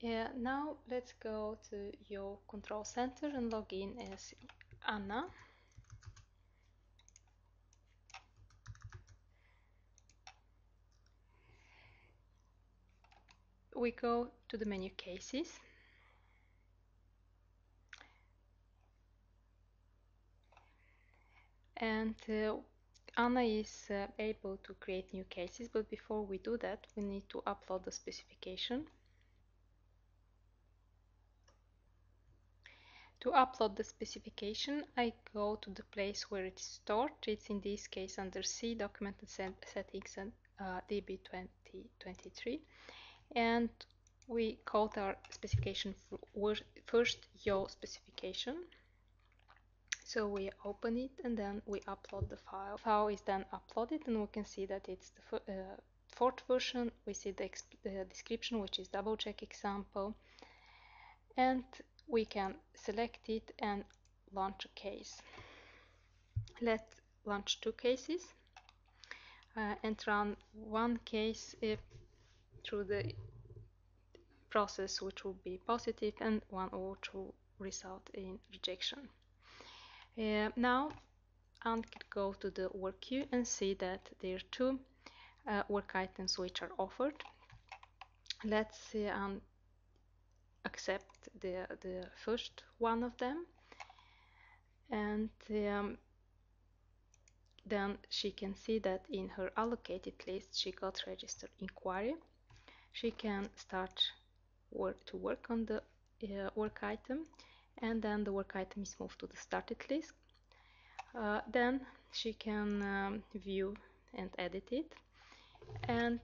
Now let's go to your control center and log in as Anna. We go to the menu cases. And Anna is able to create new cases, but before we do that, we need to upload the specification. To upload the specification, I go to the place where it is stored. It's in this case under C, Document and Settings and DB 2023. And we call our specification first YAWL specification. So we open it and then we upload the file. The file is then uploaded and we can see that it's the fourth version. We see the description, which is double check example, and we can select it and launch a case. Let's launch two cases and run one case through the process which will be positive and one which will result in rejection. Now I can go to the work queue and see that there are two work items which are offered. Let's accept the first one of them, and then she can see that in her allocated list she got registered inquiry. She can start to work on the work item, and then the work item is moved to the started list. Then she can view and edit it, and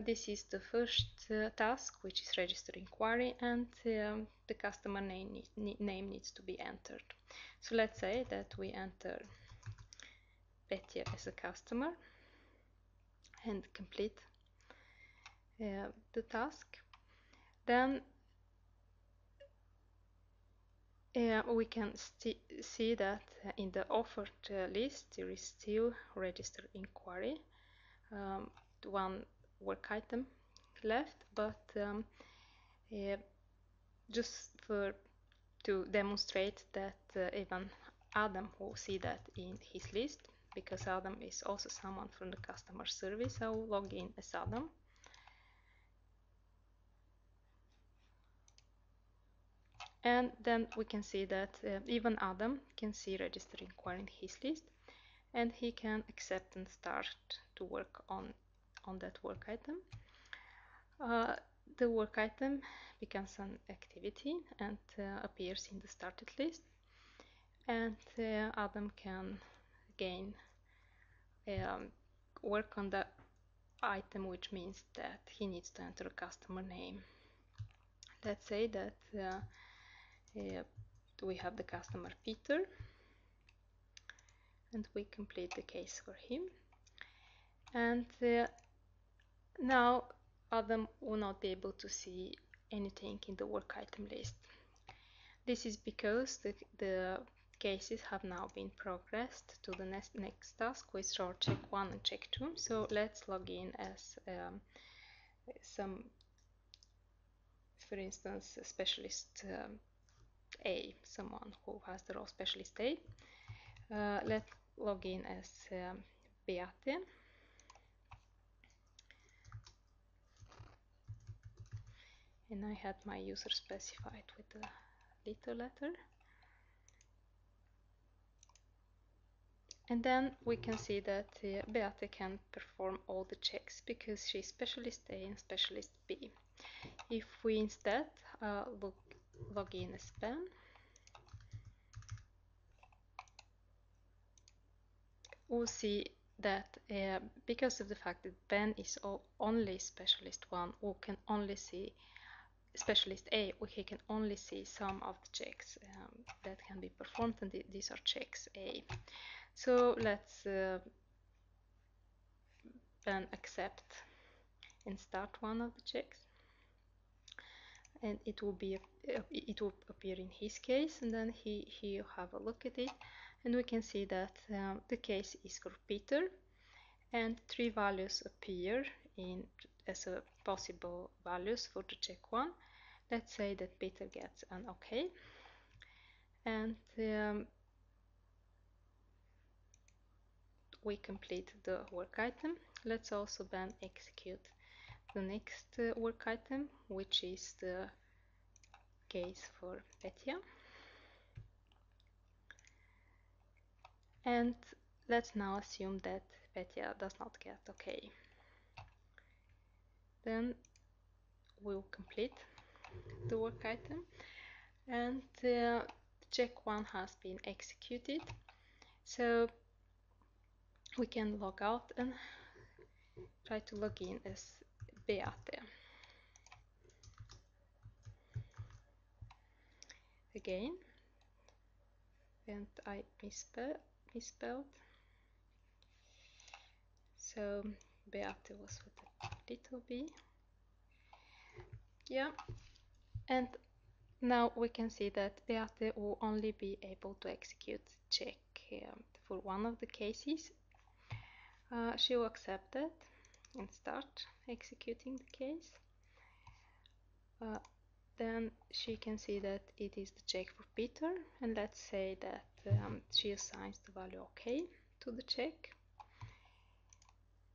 this is the first task, which is register inquiry, and the customer name needs to be entered. So let's say that we enter Petya as a customer and complete the task. Then we can see that in the offered list there is still register inquiry, one work item left, but just to demonstrate that even Adam will see that in his list, because Adam is also someone from the customer service. I will log in as Adam. And then we can see that even Adam can see register inquiry in his list, and he can accept and start to work on that work item. The work item becomes an activity and appears in the started list, and Adam can again work on the item, which means that he needs to enter a customer name. Let's say that we have the customer Peter, and we complete the case for him. And now Adam will not be able to see anything in the work item list. This is because the cases have now been progressed to the next task, which are check 1 and check 2. So let's log in as for instance, specialist A, someone who has the role specialist A. Let's log in as Beate. And I had my user specified with a little letter. And then we can see that Beate can perform all the checks because she's specialist A and specialist B. If we instead log in as Ben, we'll see that because of the fact that Ben is only specialist 1, we can only see specialist A, he can only see some of the checks that can be performed, and these are checks A. So let's then accept and start one of the checks, and it will appear in his case, and then he have a look at it, and we can see that the case is for Peter, and 3 values appear as a possible values for the check 1, Let's say that Peter gets an OK, and we complete the work item. Let's also then execute the next work item, which is the case for Petya. And let's now assume that Petya does not get OK. Then we'll complete the work item, and check 1 has been executed. So we can log out and try to log in as Beate. Again, and I misspelled. So Beate was with a little b. Yeah, and now we can see that Beate will only be able to execute check for one of the cases. She will accept that and start executing the case. Then she can see that it is the check for Peter, and let's say that she assigns the value OK to the check.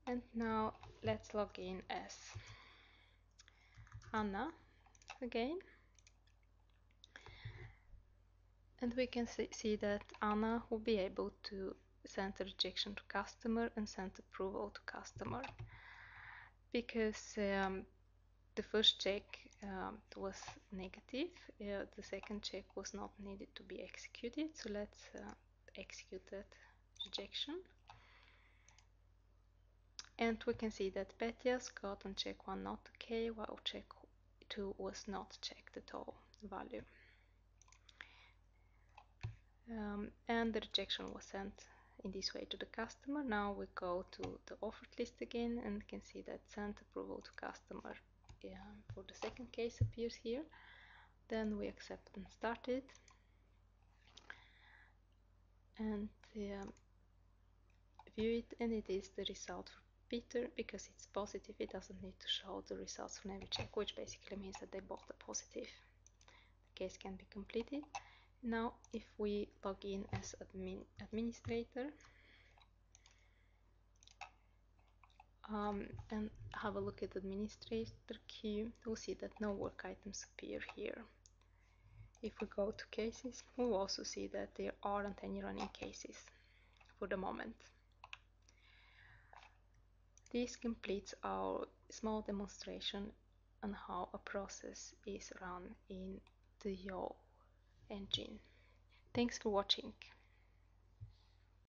And now let's log in as Anna again, and we can see that Anna will be able to send a rejection to customer and send approval to customer, because the first check was negative, the second check was not needed to be executed. So let's execute that rejection, and we can see that Petya's got on check 1 not OK, while check 2 was not checked at all value. And the rejection was sent in this way to the customer. Now we go to the offered list again and can see that sent approval to customer for the second case appears here. Then we accept and start it, and view it, and it is the result for Peter. Because it's positive, it doesn't need to show the results from every check, which basically means that they both are positive. The case can be completed. Now if we log in as administrator and have a look at administrator queue, we'll see that no work items appear here. If we go to cases, we'll also see that there aren't any running cases for the moment. This completes our small demonstration on how a process is run in the YAWL engine. Thanks for watching.